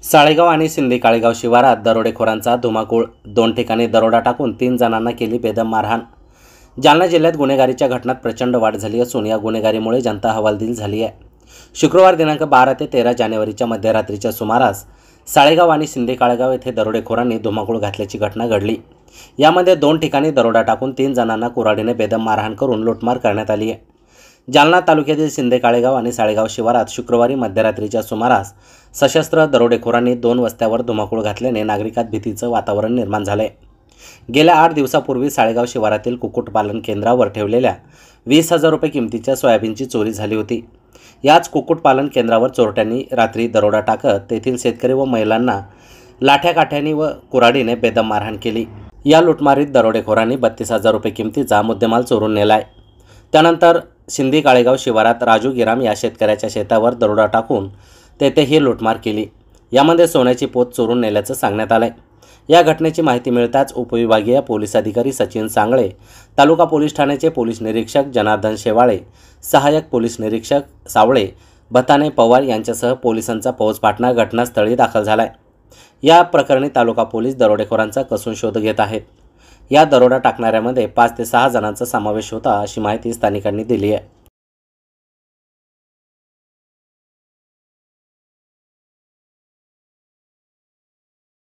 साळेगाव आणि सिंदी काळेगाव शिवारात दरोडेखोरांचा धुमाकूळ। 2 ठिकाणी दरोडा टाकून 3 जणांना केली बेदम मारहाण। जालना जिल्ह्यात गुन्हेगारीच्या घटनात प्रचंड वाढ झाली असून या गुन्हेगारीमुळे जनता हवालदिल झाली आहे। शुक्रवार दिनांक 12 ते 13 जानेवारीच्या मध्यरात्रीच्या सुमारास साळेगाव आणि सिंदी काळेगाव येथे दरोडेखोरांनी धुमाकूळ घातल्याची घटना घडली। यामध्ये 2 ठिकाणी दरोडा टाकून 3 जणांना कुऱ्हाडीने बेदम मारहाण करून लूटमार करण्यात आली आहे। जालना तालुक्यातील सिंदी काळेगाव आणि साळेगाव शिवारात शुक्रवारी मध्यरात्रीच्या सुमारास सशस्त्र दरोडेखोरांनी 2 वस्त्यावर धुमाकूळ घातल्याने नागरिकात भीतीचं वातावरण निर्माण झाले। गेल्या 8 दिवसापूर्वी साळेगाव शिवारातील कुक्कुटपालन केंद्रावर ठेवलेल्या 20,000 रुपये किमतीच्या सोयाबीनची चोरी झाली होती। याच कुक्कुटपालन केंद्रावर चोरट्यांनी रात्री दरोडा टाकत तेथील शेतकरी व महिलांना लाठ्याकाठ्यांनी व कुऱ्हाडीने बेदम मारहाण केली। या लुटमारीत दरोडेखोरांनी 32,000 रुपये किमतीचा मुद्देमाल चोरून नेलाय। त्यानंतर सिंदी काळेगाव शिवारात राजू गिराम या शेतकऱ्याच्या शेतावर दरोडा टाकून तेथे ही लुटमार केली। यामध्ये सोन्याची पोत चोरून नेल्याचं सांगण्यात आलंय। या घटनेची माहिती मिळताच उपविभागीय पोलीस अधिकारी सचिन सांगळे, तालुका पोलीस ठाण्याचे पोलीस निरीक्षक जनार्दन शेवाळे, सहाय्यक पोलीस निरीक्षक सावळे, भताने पवार यांच्यासह पोलिसांचा फौजफाटा घटनास्थळी दाखल झालाय। या प्रकरणी तालुका पोलीस दरोडेखोरांचा कसून शोध घेत आहेत। या दरोडा टाकणाऱ्यामध्ये 5 ते 6 जणांचा समावेश होता अशी माहिती स्थानिकांनी दिली आहे।